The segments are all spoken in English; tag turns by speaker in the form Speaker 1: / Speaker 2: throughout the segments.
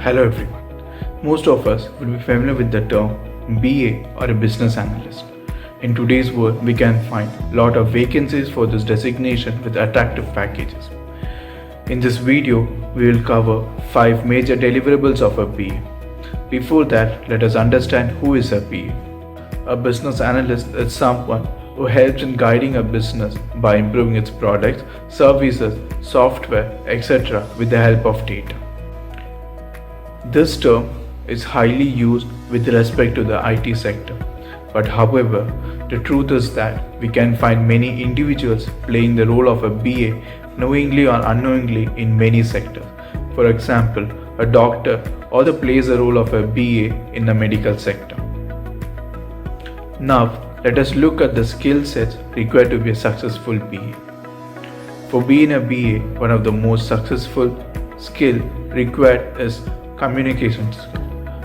Speaker 1: Hello everyone. Most of us will be familiar with the term BA or a business analyst. In today's world, we can find a lot of vacancies for this designation with attractive packages. In this video, we will cover 5 major deliverables of a BA. Before that, let us understand who is a BA. A business analyst is someone who helps in guiding a business by improving its products, services, software, etc. with the help of data. This term is highly used with respect to the IT sector, but however, the truth is that we can find many individuals playing the role of a BA knowingly or unknowingly in many sectors. For example, a doctor also plays the role of a BA in the medical sector. Now, let us look at the skill sets required to be a successful BA. For being a BA, one of the most successful skill required is communication skill.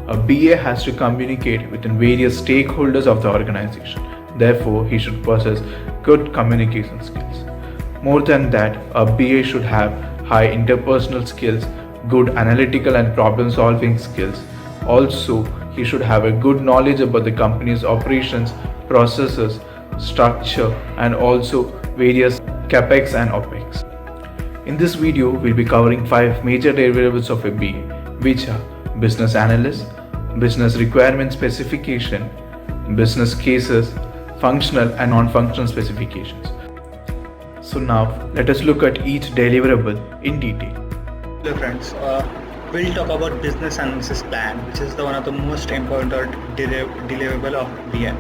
Speaker 1: A BA has to communicate within various stakeholders of the organization. Therefore, he should possess good communication skills. More than that, a BA should have high interpersonal skills, good analytical and problem solving skills. Also, he should have a good knowledge about the company's operations, processes, structure, and also various capex and opex. In this video, we'll be covering 5 major deliverables of a BA, which are business analyst, business requirement specification, business cases, functional and non-functional specifications. So now, let us look at each deliverable in detail.
Speaker 2: Hello friends, we'll talk about business analysis plan, which is one of the most important deliverable of BA.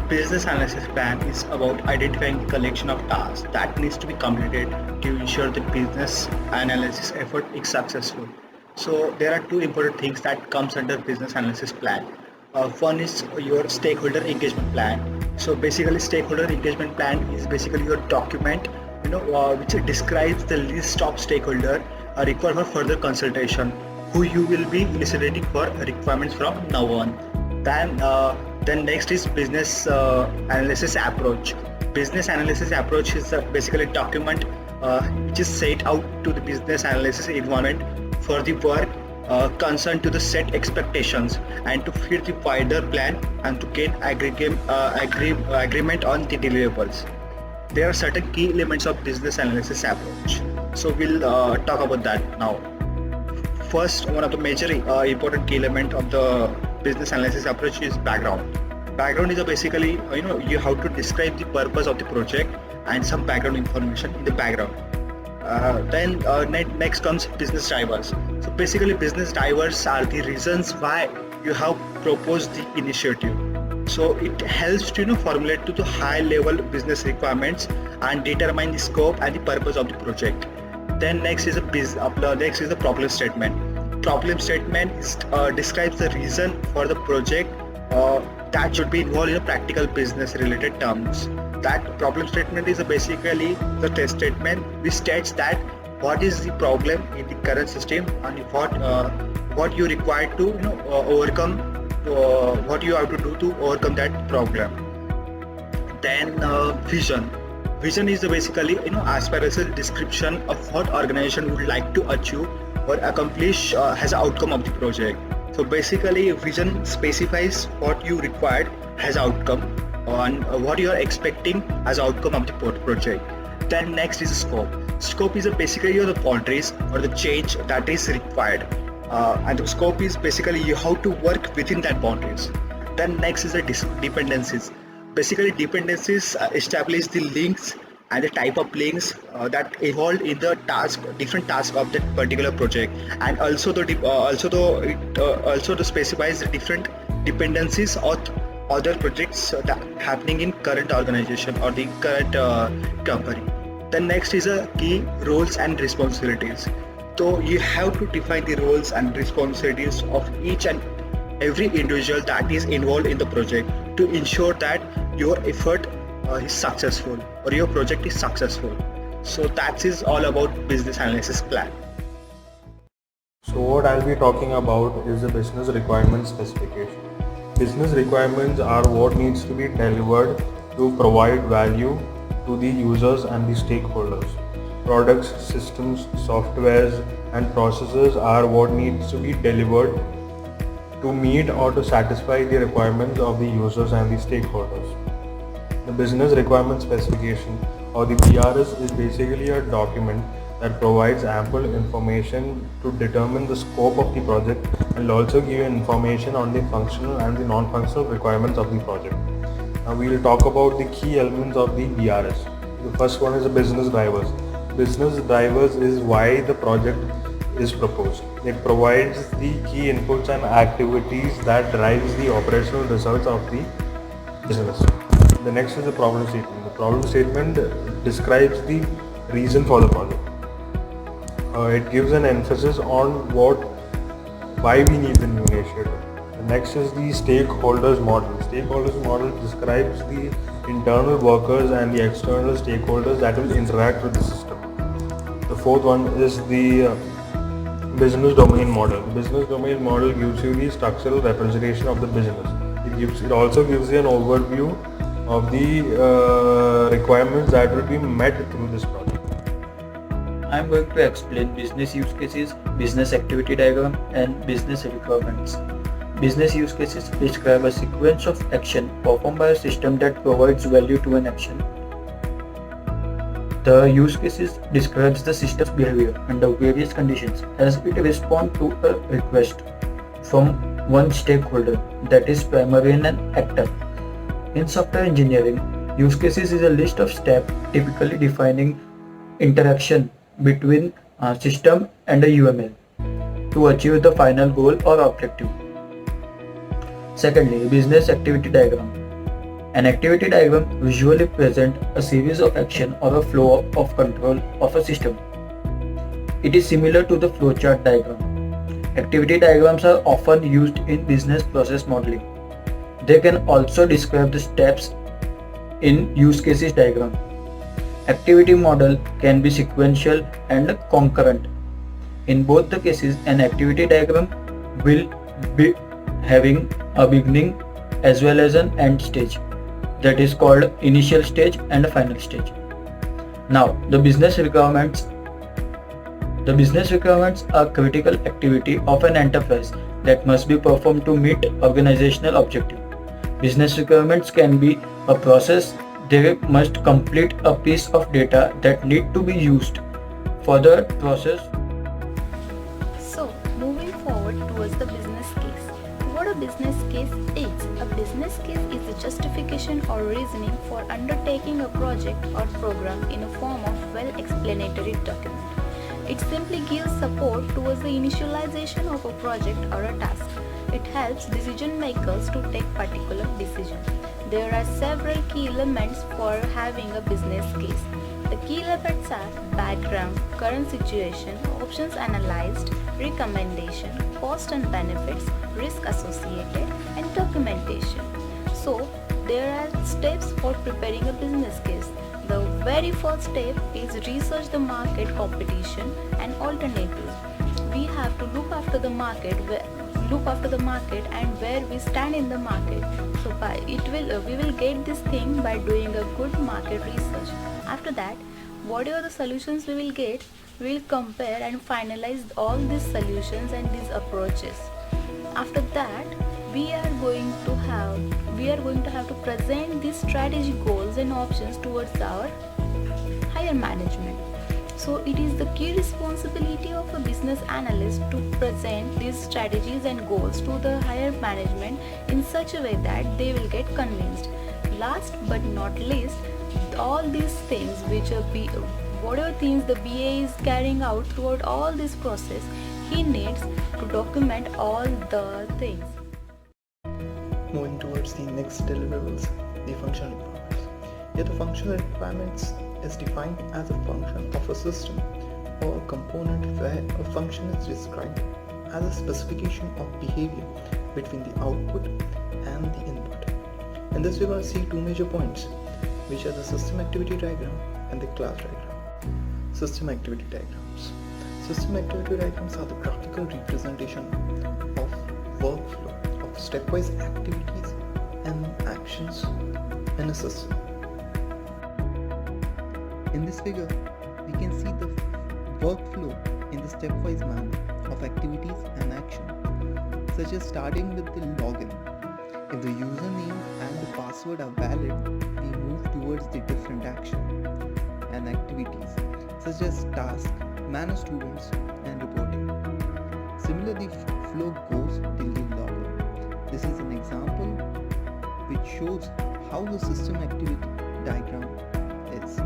Speaker 2: Business analysis plan is about identifying the collection of tasks that needs to be completed to ensure the business analysis effort is successful. So there are 2 important things that comes under business analysis plan. One is your stakeholder engagement plan. So basically, stakeholder engagement plan is basically your document, which describes the list of stakeholder required for further consultation, who you will be eliciting for requirements from now on. Then next is business analysis approach. Business analysis approach is basically a document which is set out to the business analysis environment for the work concerned to the set expectations and to fit the wider plan and to gain agreement on the deliverables. There are certain key elements of business analysis approach. So we'll talk about that now. First, one of the major important key element of the business analysis approach is background. Background is basically, you have to describe the purpose of the project and some background information in the background. Next comes business drivers. So basically, business drivers are the reasons why you have proposed the initiative. So it helps to formulate to the high level business requirements and determine the scope and the purpose of the project. Then next is the problem statement. Problem statement describes the reason for the project that should be involved in practical business related terms. That problem statement is basically the test statement which states that what is the problem in the current system and what you require to overcome, what you have to do to overcome that problem. Then vision. Vision is basically as far as a description of what organization would like to achieve or accomplish as an outcome of the project. So basically, vision specifies what you required as outcome and what you are expecting as outcome of the project. Then next is scope. Scope is basically the boundaries or the change that is required, and the scope is basically you have to work within that boundaries. Then next is the dependencies. Basically, dependencies establish the links and the type of links that involved in the different task of that particular project, and also it specifies the different dependencies of other projects that happening in current organization or the current company. Then next is key roles and responsibilities. So you have to define the roles and responsibilities of each and every individual that is involved in the project to ensure that your effort is successful or your project is successful. So that is all about business analysis plan.
Speaker 3: So what I'll be talking about is the business requirement specification. Business requirements are what needs to be delivered to provide value to the users and the stakeholders. products, systems, softwares, and processes are what needs to be delivered to meet or to satisfy the requirements of the users and the stakeholders. The business requirement specification or the BRS is basically a document that provides ample information to determine the scope of the project and will also give you information on the functional and the non-functional requirements of the project. Now we will talk about the key elements of the BRS. The first one is the business drivers. Business drivers is why the project is proposed. It provides the key inputs and activities that drives the operational results of the business. The next is the problem statement. The problem statement describes the reason for the project. It gives an emphasis on why we need the new initiative. The next is the stakeholders model. Stakeholders model describes the internal workers and the external stakeholders that will interact with the system. The fourth one is the business domain model. The business domain model gives you the structural representation of the business. It also gives you an overview of the requirements that will be met through this project.
Speaker 4: I am going to explain business use cases, business activity diagram, and business requirements. Business use cases describe a sequence of action performed by a system that provides value to an action. The use cases describes the system's behavior under various conditions as it responds to a request from one stakeholder, that is primarily an actor. In software engineering, use cases is a list of steps typically defining interaction between a system and a UML to achieve the final goal or objective. Secondly, business activity diagram. An activity diagram visually presents a series of action or a flow of control of a system. It is similar to the flowchart diagram. Activity diagrams are often used in business process modeling. They can also describe the steps in use cases diagram. Activity model can be sequential and concurrent. In both the cases, an activity diagram will be having a beginning as well as an end stage, that is called initial stage and a final stage. Now, the business requirements. The business requirements are critical activity of an enterprise that must be performed to meet organizational objective. Business requirements can be a process. They must complete a piece of data that need to be used for the process.
Speaker 5: So, moving forward towards the business case. What a business case is? A business case is a justification or reasoning for undertaking a project or program in a form of well-explanatory document. It simply gives support towards the initialization of a project or a task. It helps decision makers to take particular decision. There are several key elements for having a business case. The key elements are background, current situation, options analyzed, recommendation, cost and benefits, risk associated, and documentation. So, there are steps for preparing a business case. The very first step is research the market, competition, and alternatives. We have to look after the market and where we stand in the market. So we will get this thing by doing a good market research. After that, whatever the solutions we will get, we will compare and finalize all these solutions and these approaches. After that, we are going to have to present these strategy goals and options towards our higher management. So it is the key responsibility of a business analyst to present these strategies and goals to the higher management in such a way that they will get convinced. Last but not least, all these things whatever things the BA is carrying out throughout all this process, he needs to document all the things.
Speaker 6: Moving towards the next deliverables, the functional requirements. Here the functional requirements is defined as a function of a system or a component where a function is described as a specification of behavior between the output and the input. In this we will see two major points, which are the system activity diagram and the class diagram. System activity diagrams. System activity diagrams are the graphical representation of workflow of stepwise activities and actions in a system. In this figure, we can see the workflow in the stepwise manner of activities and action, such as starting with the login. If the username and the password are valid, we move towards the different action and activities, such as task, manage students, and reporting. Similarly, flow goes till the login. This is an example which shows how the system activity diagram is.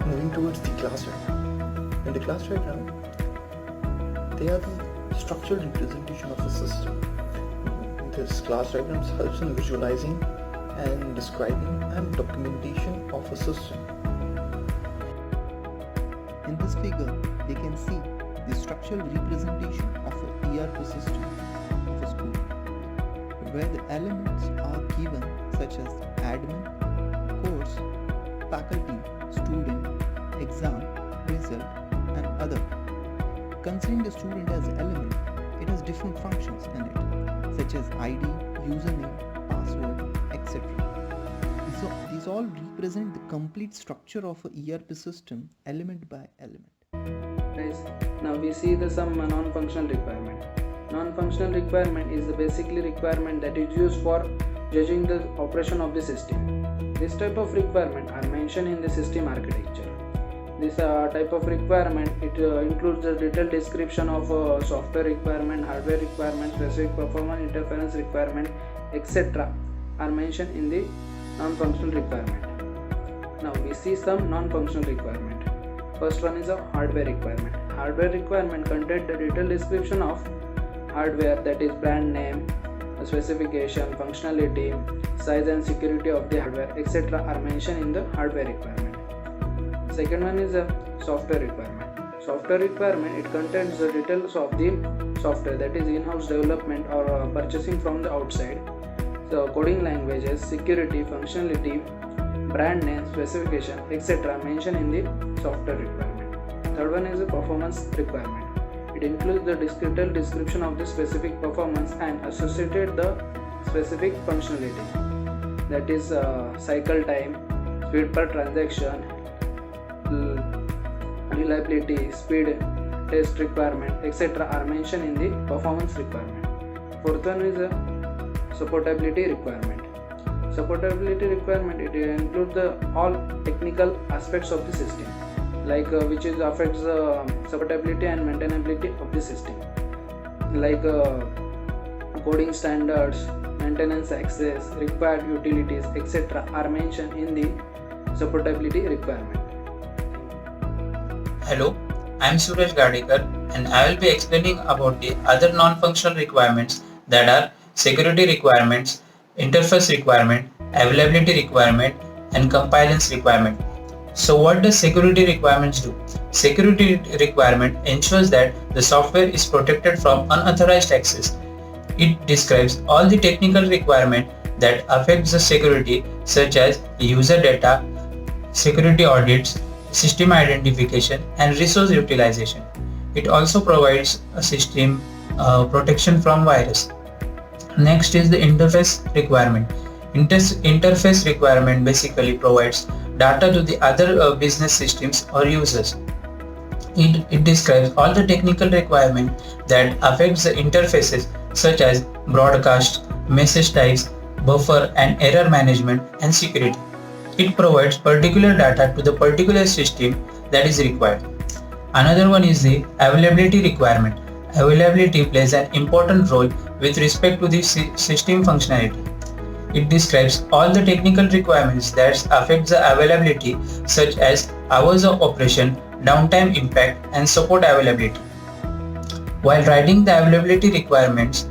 Speaker 2: Moving towards the class diagram. In the class diagram, they are the structural representation of a system. This class diagrams helps in visualizing and describing and documentation of a system.
Speaker 6: In this figure, we can see the structural representation of an ERP system of a school, where the elements are given such as admin, course, faculty, student, exam, result, and other. Considering the student as an element, it has different functions in it, such as ID, username, password, etc. These all represent the complete structure of a ERP system, element by element.
Speaker 7: Guys, now we see some non-functional requirement. Non-functional requirement is the basically requirement that is used for judging the operation of the system. This type of requirement are mentioned in the system architecture. This type of requirement includes the detailed description of software requirement, hardware requirement, specific performance interference requirement, etc. are mentioned in the non-functional requirement. Now we see some non-functional requirement. First one is a hardware requirement. Hardware requirement contains the detailed description of hardware, that is brand name, specification, functionality, size and security of the hardware, etc. are mentioned in the hardware requirement. Second one is a software requirement. Software requirement, it contains the details of the software, that is in-house development or purchasing from the outside. So coding languages, security, functionality, brand name, specification, etc. mentioned in the software requirement. Third one is a performance requirement. It includes the detailed description of the specific performance and associated the specific functionality, that is cycle time, speed per transaction, reliability, speed, test requirement, etc. are mentioned in the performance requirement. Fourth one is a supportability requirement. Supportability requirement, it includes all technical aspects of the system, like which is affects the supportability and maintainability of the system, like coding standards, maintenance access, required utilities, etc. are mentioned in the supportability requirement.
Speaker 8: Hello, I am Suraj Gadekar and I will be explaining about the other non-functional requirements that are security requirements, interface requirement, availability requirement, and compliance requirement. So what does security requirements do? Security requirement ensures that the software is protected from unauthorized access. It describes all the technical requirements that affect the security, such as user data, security audits, system identification, and resource utilization. It also provides a system protection from virus. Next is the interface requirement. Interface requirement basically provides data to the other business systems or users. It describes all the technical requirements that affects the interfaces, such as broadcast, message types, buffer and error management, and security. It provides particular data to the particular system that is required. Another one is the availability requirement. Availability plays an important role with respect to the system functionality. It describes all the technical requirements that affect the availability, such as hours of operation, downtime impact, and support availability. While writing the availability requirements,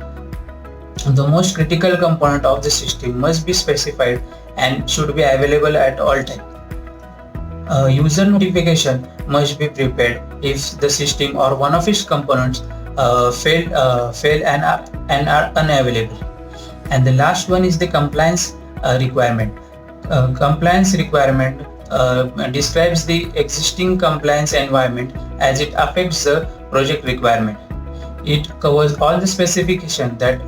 Speaker 8: the most critical component of the system must be specified and should be available at all times. User notification must be prepared if the system or one of its components fail and are unavailable. And the last one is the compliance requirement. Compliance requirement describes the existing compliance environment as it affects the project requirement. It covers all the specification that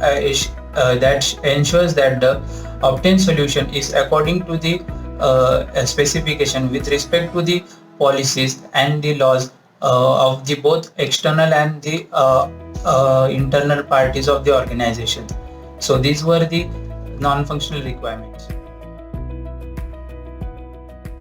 Speaker 8: ensures that the obtained solution is according to the specification with respect to the policies and the laws of the both external and the internal parties of the organization. So these were the non-functional requirements.